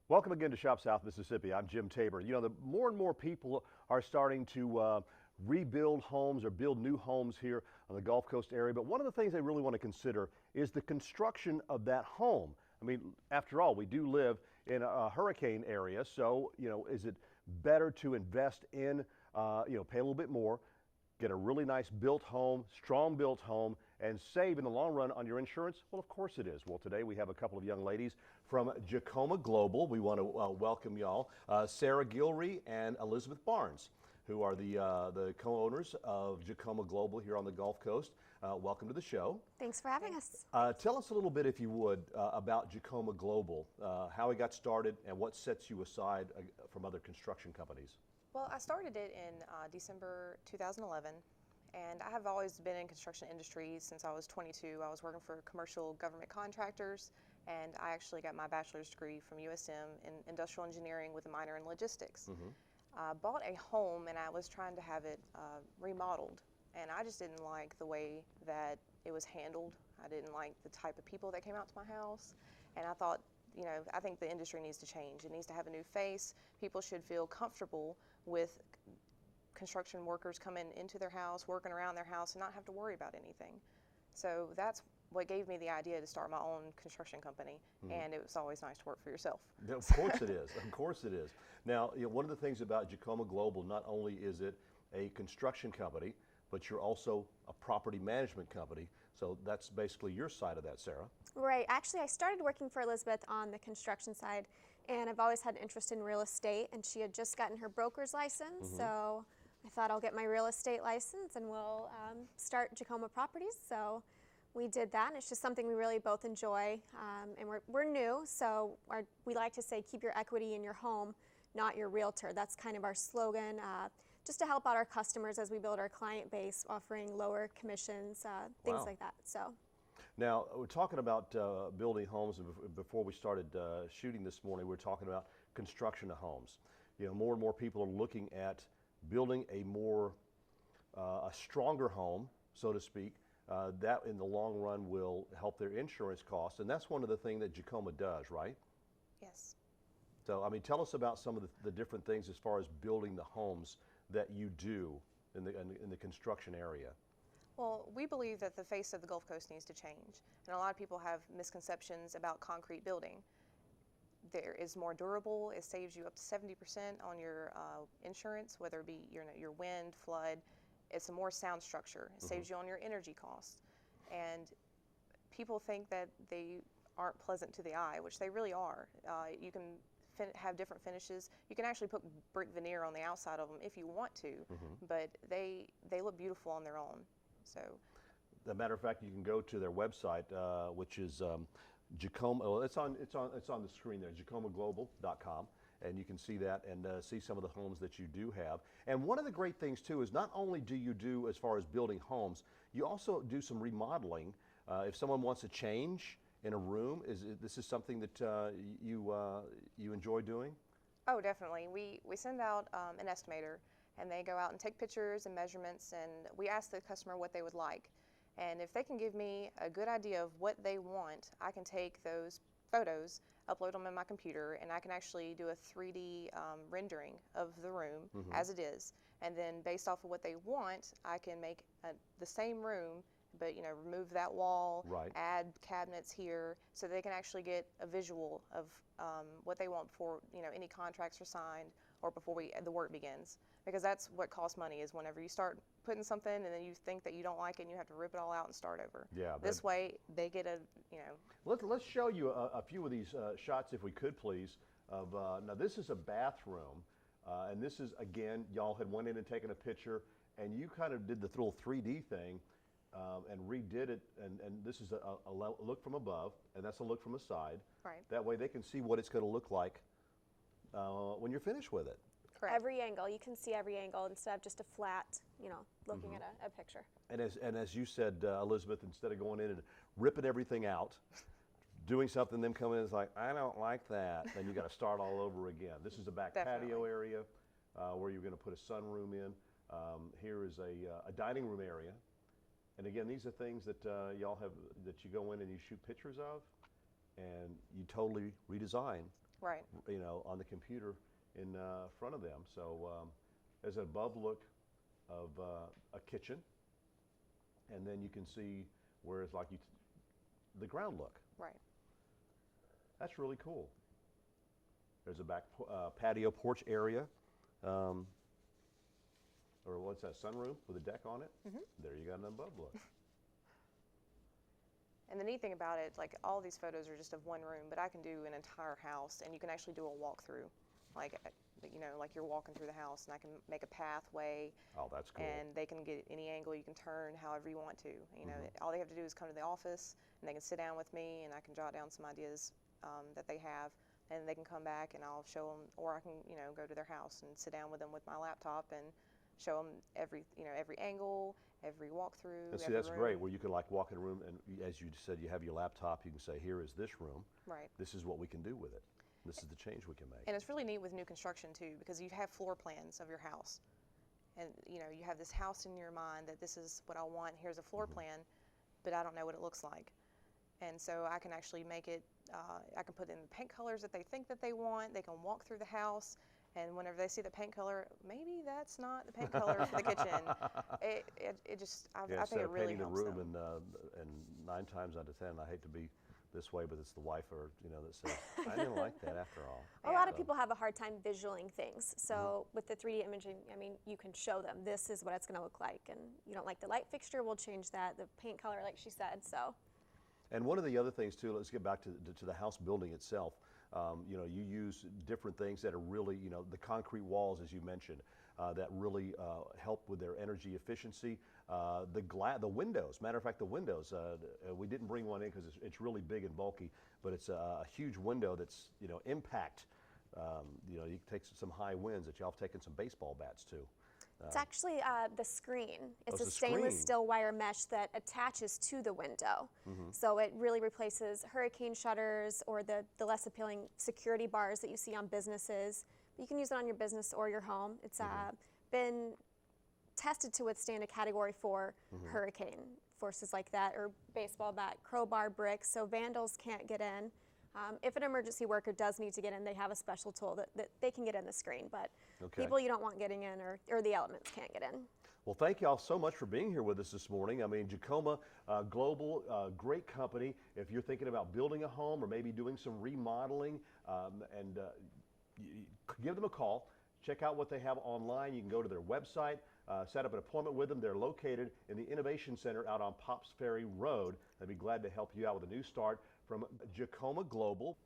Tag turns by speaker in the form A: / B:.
A: Welcome again to Shop South Mississippi. I'm Jim Tabor. You know, more and more people are starting to rebuild homes or build new homes here on the Gulf Coast area. But one of the things they really want to consider is the construction of that home. I mean, after all, we do live in a hurricane area, so is it better to invest in, pay a little bit more, get a really nice built home, strong built home, and save in the long run on your insurance? Well, of course it is. Well, today we have a couple of young ladies from Jacoma Global. We want to welcome y'all, Sarah Gilrie and Elizabeth Barnes, who are the co-owners of Jacoma Global here on the Gulf Coast. Welcome to the show.
B: Thanks for having us.
A: Tell us a little bit, if you would, about Jacoma Global, how it got started, and what sets you aside from other construction companies.
C: Well, I started it in December 2011, and I have always been in construction industry since I was 22. I was working for commercial government contractors, and I actually got my bachelor's degree from USM in industrial engineering with a minor in logistics. I bought a home, and I was trying to have it remodeled, and I just didn't like the way that it was handled. I didn't like the type of people that came out to my house, and I thought, I think the industry needs to change. It needs to have a new face. People should feel comfortable with construction workers coming into their house, working around their house, and not have to worry about anything. So that's what gave me the idea to start my own construction company, and it was always nice to work for yourself.
A: Of course it is. Of course it is. Now, one of the things about Jacoma Global, not only is it a construction company, but you're also a property management company. So that's basically your side of that, Sarah.
B: Right. Actually, I started working for Elizabeth on the construction side, and I've always had an interest in real estate, and she had just gotten her broker's license, so I thought I'll get my real estate license and we'll start Jacoma Properties. So we did that, and it's just something we really both enjoy, and we're new, so we like to say keep your equity in your home, not your realtor. That's kind of our slogan, just to help out our customers as we build our client base, offering lower commissions, things like that. So.
A: Now, we're talking about building homes, and before we started shooting this morning, we were talking about construction of homes. More and more people are looking at building a stronger home, so to speak, that in the long run will help their insurance costs, and that's one of the things that Jacoma does, right?
C: Yes.
A: So, I mean, tell us about some of the different things as far as building the homes that you do in the construction area.
C: Well, we believe that the face of the Gulf Coast needs to change, and a lot of people have misconceptions about concrete building. There is more durable. It saves you up to 70% on your insurance, whether it be your wind, flood. It's a more sound structure. It saves you on your energy costs. And people think that they aren't pleasant to the eye, which they really are. You can have different finishes. You can actually put brick veneer on the outside of them if you want to, but they look beautiful on their own. So,
A: as a matter of fact, you can go to their website, which is Jacoma. Well, it's on the screen there, jacomaglobal.com, and you can see that and see some of the homes that you do have. And one of the great things too is not only do you do as far as building homes, you also do some remodeling. If someone wants to change in a room, this is something that you enjoy doing?
C: Oh, definitely. We send out an estimator, and they go out and take pictures and measurements, and we ask the customer what they would like. And if they can give me a good idea of what they want, I can take those photos, upload them in my computer, and I can actually do a 3D rendering of the room as it is. And then based off of what they want, I can make the same room, but remove that wall, add cabinets here, so they can actually get a visual of what they want before any contracts are signed or before the work begins. Because that's what costs money, is whenever you start putting something and then you think that you don't like it and you have to rip it all out and start over.
A: Yeah.
C: This way they get a
A: Let's show you a few of these shots, if we could, please. Now this is a bathroom, and this is, again, y'all had went in and taken a picture, and you kind of did the little 3D thing. And redid it, and this is a look from above, and that's a look from the side.
C: Right.
A: That way they can see what it's going to look like when you're finished with it.
C: Correct.
B: Every angle, you can see every angle instead of just a flat, looking at a picture.
A: And as you said, Elizabeth, instead of going in and ripping everything out, doing something, them coming in, it's like, I don't like that, then you got to start all over again. This is a back patio area where you're going to put a sunroom in. Here is a dining room area. And again, these are things that y'all have, that you go in and you shoot pictures of, and you totally redesign
C: Right.
A: you know, on the computer in front of them. So there's an above look of a kitchen, and then you can see where it's like the ground look.
C: Right.
A: That's really cool. There's a back patio porch area, or what's that, sunroom with a deck on it?
C: Mm-hmm.
A: There you got an above look.
C: And the neat thing about it, like all these photos are just of one room, but I can do an entire house, and you can actually do a walkthrough, like you know, like you're walking through the house, and I can make a pathway.
A: Oh, that's cool.
C: And they can get any angle you can turn however you want to. You know, all they have to do is come to the office, and they can sit down with me, and I can jot down some ideas that they have, and they can come back, and I'll show them, or I can, you know, go to their house and sit down with them with my laptop and show them every angle, every walkthrough.
A: And see,
C: every
A: that's
C: room.
A: great, where you can like walk in a room, and as you said, you have your laptop, you can say, here is this room.
C: Right.
A: This is what we can do with it. This is the change we can make.
C: And it's really neat with new construction too, because you have floor plans of your house. And you know, you have this house in your mind that this is what I want, here's a floor plan, but I don't know what it looks like. And so I can actually make it, I can put in the paint colors that they think that they want, they can walk through the house, and whenever they see the paint color, maybe that's not the paint color for the kitchen. It just, I think it really helps
A: painting
C: them.
A: the room, and 9 times out of 10, I hate to be this way, but it's the wife, or you know, that says, I didn't like that after all.
B: A lot of people have a hard time visualing things. So with the 3D imaging, I mean, you can show them this is what it's going to look like, and you don't like the light fixture, we'll change that. The paint color, like she said. So.
A: And one of the other things too, let's get back to the house building itself. You know, you use different things that are really, you know, the concrete walls, as you mentioned, that really help with their energy efficiency. The windows, matter of fact, the windows, we didn't bring one in because it's really big and bulky, but it's a huge window that's, you know, impact. You know, you can take some high winds that y'all have taken some baseball bats to.
B: It's actually the screen. It's
A: it's
B: a
A: a
B: stainless
A: screen.
B: steel wire mesh that attaches to the window. So it really replaces hurricane shutters or the less appealing security bars that you see on businesses. But you can use it on your business or your home. It's been tested to withstand a Category 4 hurricane forces like that, or baseball bat, crowbar, bricks, so vandals can't get in. If an emergency worker does need to get in, they have a special tool that they can get in the screen, but people you don't want getting in, or the elements can't get in.
A: Well, thank you all so much for being here with us this morning. I mean, Jacoma Global, great company. If you're thinking about building a home or maybe doing some remodeling, give them a call. Check out what they have online. You can go to their website, set up an appointment with them. They're located in the Innovation Center out on Pops Ferry Road. They'd be glad to help you out with a new start from Jacoma Global.